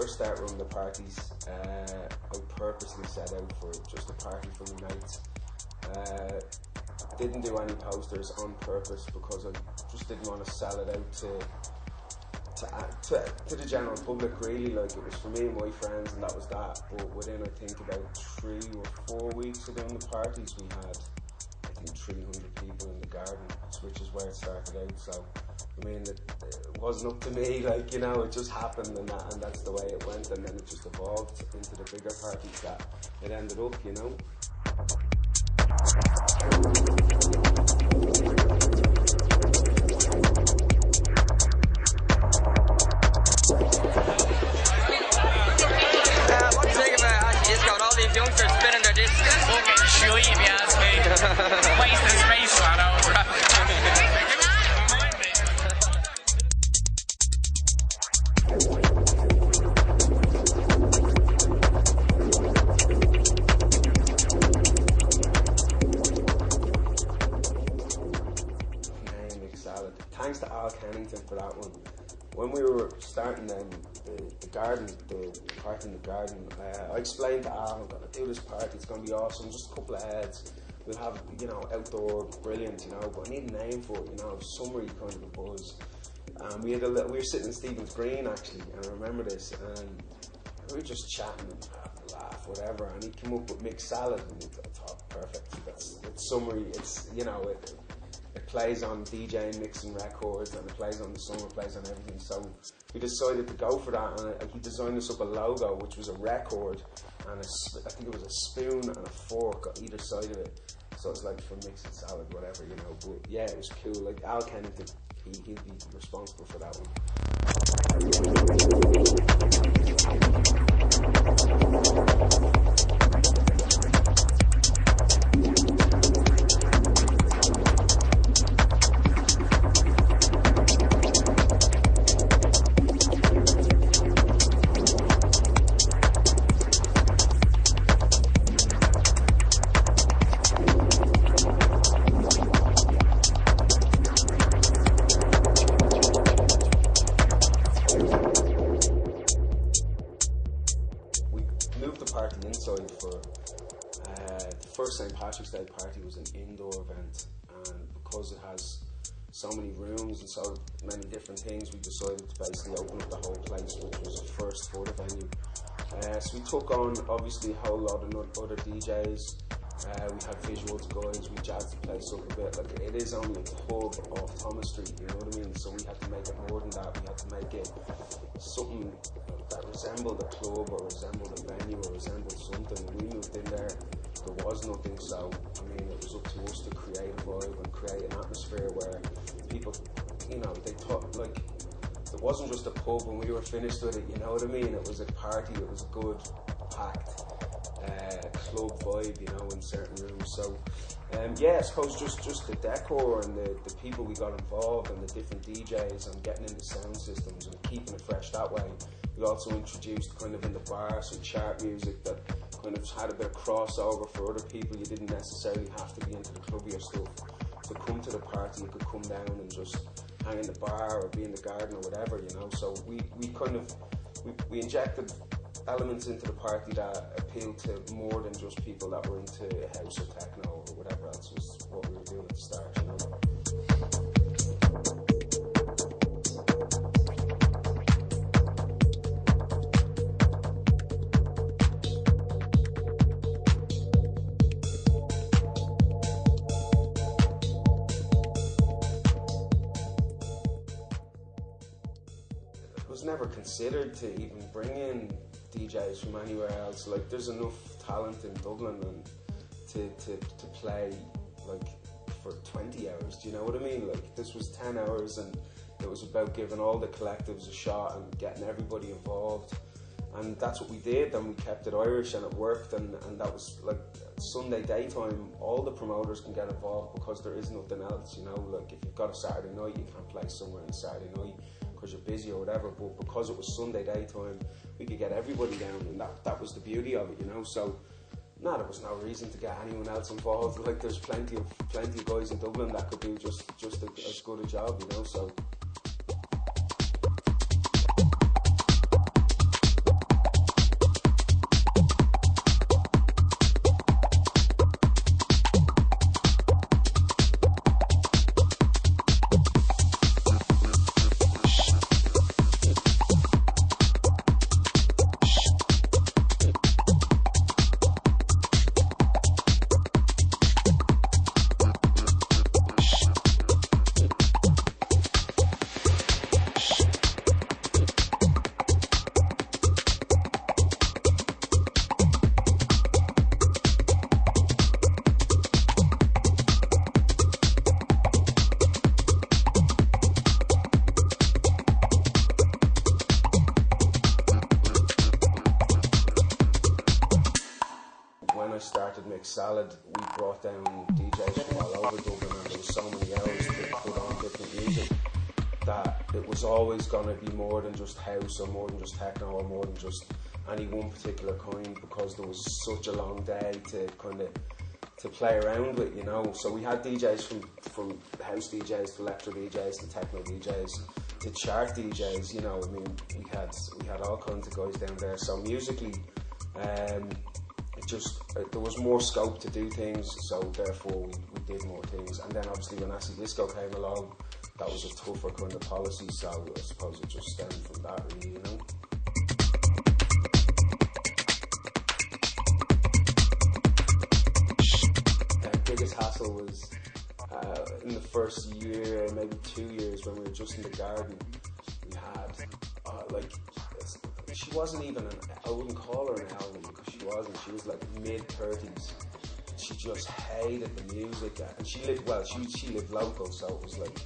first started running the parties, I purposely set out for just a party for the nights. Didn't do any posters on purpose because I just didn't want to sell it out to the general public, really. Like, it was for me and my friends, and that was that. But within, I think, about 3 or 4 weeks of doing the parties, we had, I think, 300 people in the garden, which is where it started out. So, I mean, it wasn't up to me, like, you know, it just happened, and that's the way it went, and then it just evolved into the bigger parties that it ended up, you know. What do you think about actually just got all these youngsters spinning their discs? Fucking shite, if you ask me. Wasting space, flat out. Thanks to Al Kennington for that one. When we were starting the garden, the party in the garden, I explained to Al, I'm going to do this party, it's going to be awesome, just a couple of heads, we'll have, you know, outdoor, brilliant, you know, but I need a name for it, you know, summery kind of a buzz. We were sitting in Stephen's Green, actually, and I remember this, and we were just chatting and having a laugh, whatever, and he came up with mixed salad, and I thought, perfect, it's summery, it's, you know, it plays on DJing, mixing records, and it plays on the summer, plays on everything. So we decided to go for that, and he designed us up a logo, which was a record, and I think it was a spoon and a fork on either side of it. So it's like for mixing salad, whatever, you know. But yeah, it was cool. Like Al Kennington, he'd be responsible for that one. St. Patrick's Day party was an indoor event, and because it has so many rooms and so many different things, we decided to basically open up the whole place, which was a first for the venue. So we took on obviously a whole lot of other DJs. We had visuals guys, we jazzed the place up a bit. Like, it is only a pub off Thomas Street, you know what I mean? So we had to make it more than that. We had to make it something that resembled a club or resembled a venue or resembled something. We moved in there was nothing, so I mean, it was up to us to create a vibe and create an atmosphere where people, you know, they thought, like, it wasn't just a pub when we were finished with it, you know what I mean? It was a party, it was a good, packed club vibe, you know, in certain rooms. So yeah, I suppose just the decor and the people we got involved and the different DJs and getting into sound systems and keeping it fresh that way. We also introduced kind of in the bar some chart music that kind of had a bit of crossover for other people. You didn't necessarily have to be into the clubbier stuff to come to the party. You could come down and just hang in the bar or be in the garden or whatever, you know. So we injected elements into the party that appealed to more than just people that were into house or techno or whatever else was what we were doing at the start, you know. Never considered to even bring in DJs from anywhere else. Like, there's enough talent in Dublin and to play like for 20 hours, do you know what I mean? Like, this was 10 hours and it was about giving all the collectives a shot and getting everybody involved, and that's what we did, and we kept it Irish and it worked, and that was like Sunday daytime. All the promoters can get involved because there is nothing else, you know. Like, if you've got a Saturday night, you can't play somewhere on a Saturday night because you're busy or whatever, but because it was Sunday daytime, we could get everybody down, and that was the beauty of it, you know. So no, there was no reason to get anyone else involved. Like, there's plenty of guys in Dublin that could do just as good a job, you know. So Salad, we brought down DJs from all over Dublin, and there was so many hours to put on different music that it was always going to be more than just house or more than just techno or more than just any one particular kind, because there was such a long day to kind of to play around with, you know. So we had DJs from house DJs to electro DJs to techno DJs to chart DJs, you know. I mean, we had all kinds of guys down there. So musically, there was more scope to do things, so therefore we did more things. And then obviously when Acid Disco came along, that was a tougher kind of policy, so I suppose it just stemmed from that, really, you know. Biggest hassle was in the first year, maybe 2 years, when we were just in the garden. We had she wasn't even I wouldn't call her an elder, because she wasn't. She was like mid-30s. She just hated the music, and she lived local, so it was like